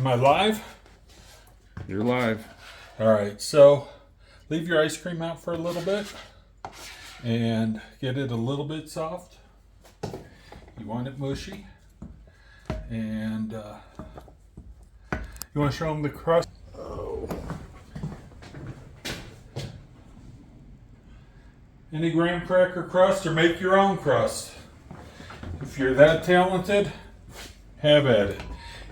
Am I live? You're live. All right, so leave your ice cream out for a little bit and get it a little bit soft. You want it mushy. And you want to show them the crust? Oh. Any graham cracker crust, or make your own crust. If you're that talented, have at it.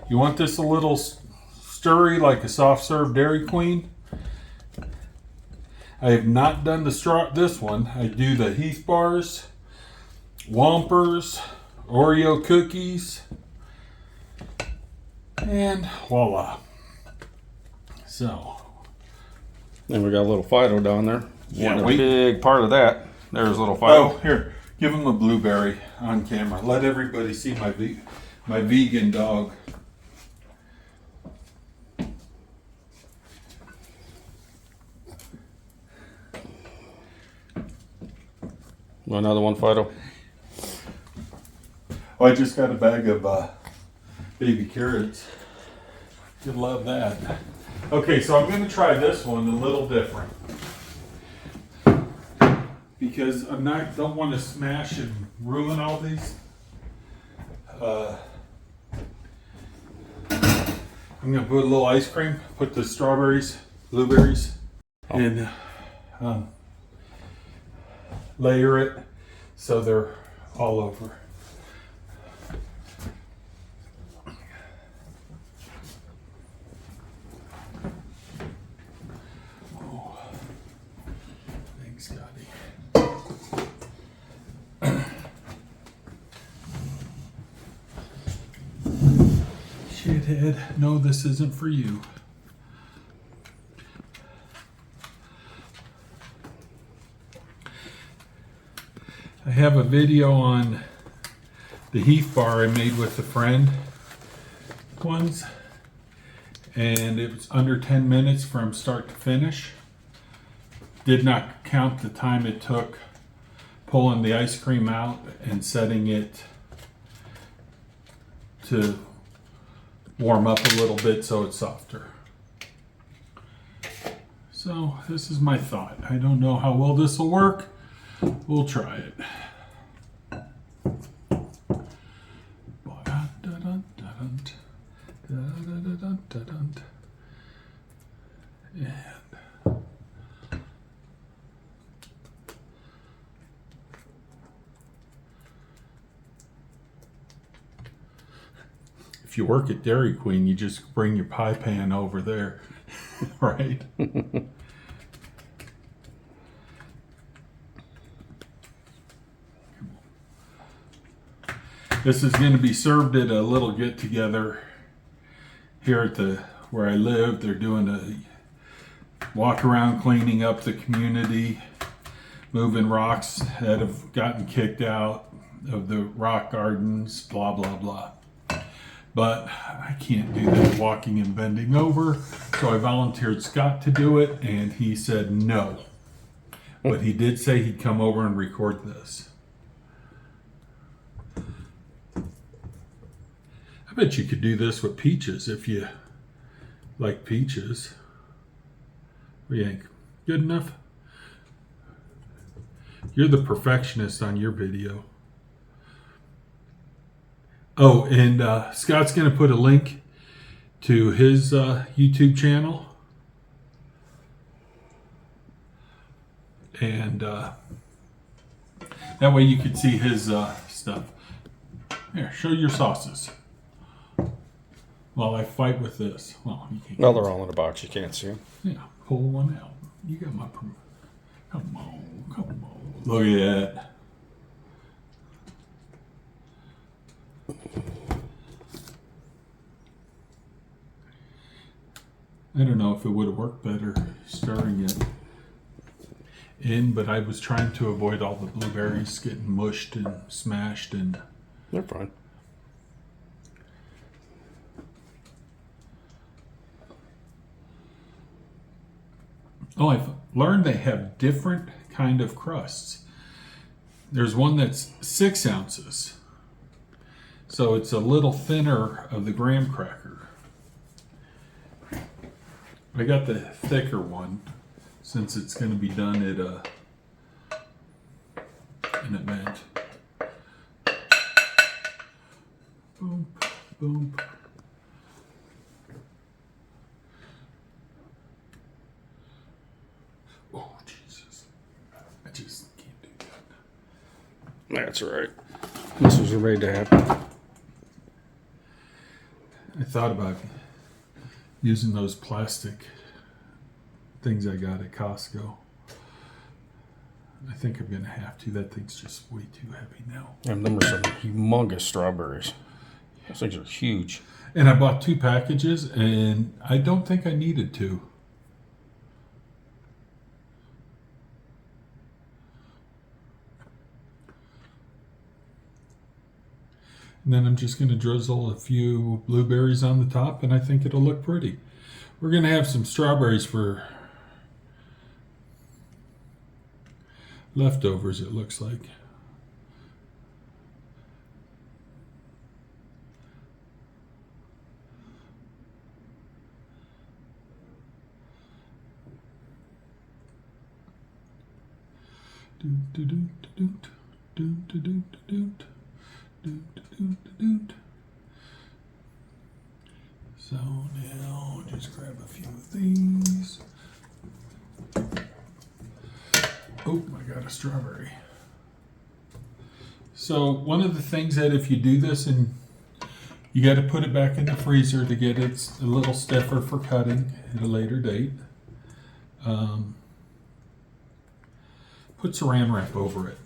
You want this a little stirry, like a soft serve Dairy Queen? I have not done this one. I do the Heath bars, Whompers, Oreo cookies, and voila. So. And we got a little Fido down there. Yeah, a big part of that. There's a little Fido. Oh, here, give him a blueberry on camera. Let everybody see my vegan dog. Want another one, Fido? Oh, I just got a bag of baby carrots. You'll love that. Okay, so I'm going to try this one a little different. Because don't want to smash and ruin all these. I'm going to put a little ice cream, put the strawberries, blueberries, and layer it so they're all over. Oh, thanks, Scotty. Shithead, no, this isn't for you. I have a video on the Heath bar I made with a friend ones, and it was under 10 minutes from start to finish. Did not count the time it took pulling the ice cream out and setting it to warm up a little bit so it's softer. So this is my thought. I don't know how well this will work. We'll try it. And if you work at Dairy Queen, you just bring your pie pan over there, right? This is going to be served at a little get together here at where I live. They're doing a walk around, cleaning up the community, moving rocks that have gotten kicked out of the rock gardens, blah, blah, blah. But I can't do that walking and bending over. So I volunteered Scott to do it, and he said no. But he did say he'd come over and record this. I bet you could do this with peaches if you like peaches. What do you think? Good enough? You're the perfectionist on your video. Oh, and Scott's going to put a link to his YouTube channel. And that way you can see his stuff. Here, show your sauces. While I fight with this. Well, you can't. No, they're all in a box. You can't see them. Yeah, pull one out. You got my permission. Come on, come on. Look at that. I don't know if it would have worked better stirring it in, but I was trying to avoid all the blueberries getting mushed and smashed, and they're fine. Oh, I've learned they have different kind of crusts. There's one that's 6 ounces. So it's a little thinner of the graham cracker. I got the thicker one since it's going to be done at an event. Boom, boom. Oh, Jesus. I just can't do that. That's all right. This was ready to happen. I thought about using those plastic things I got at Costco. I think I'm going to have to. That thing's just way too heavy now. And them are some humongous strawberries. Those things are huge. And I bought 2 packages, and I don't think I needed 2. And then I'm just going to drizzle a few blueberries on the top, and I think it'll look pretty. We're going to have some strawberries for leftovers, it looks like. So now just grab a few of these. Oh, I got a strawberry. So one of the things that if you do this, and you got to put it back in the freezer to get it a little stiffer for cutting at a later date. Put saran wrap over it.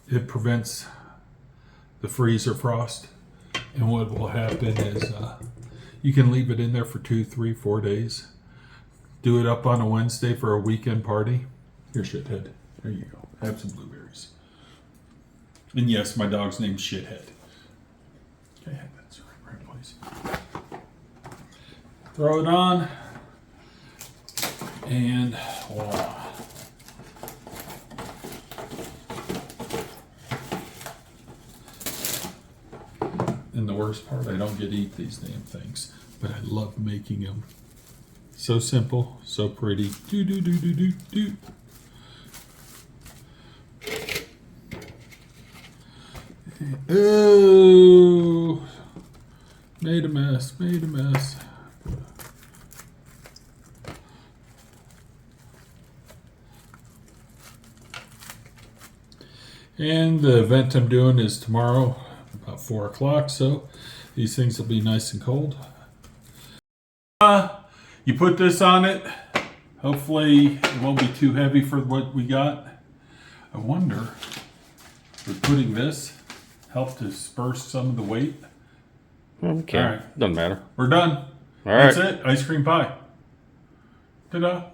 It prevents the freezer frost. And what will happen is you can leave it in there for 2, 3, 4 days. Do it up on a Wednesday for a weekend party. Here, Shithead. There you go. Have some blueberries. And yes, my dog's name's Shithead. Okay, that's the right place. Throw it on. And voila. And the worst part, I don't get to eat these damn things, but I love making them. So simple, so pretty. Do do do do do do. Oh, made a mess, made a mess. And the event I'm doing is tomorrow, about 4 o'clock, so these things will be nice and cold. You put this on it. Hopefully it won't be too heavy for what we got. I wonder, would putting this help disperse some of the weight? Okay. All right. Doesn't matter. We're done. All right. That's it. Ice cream pie. Ta-da.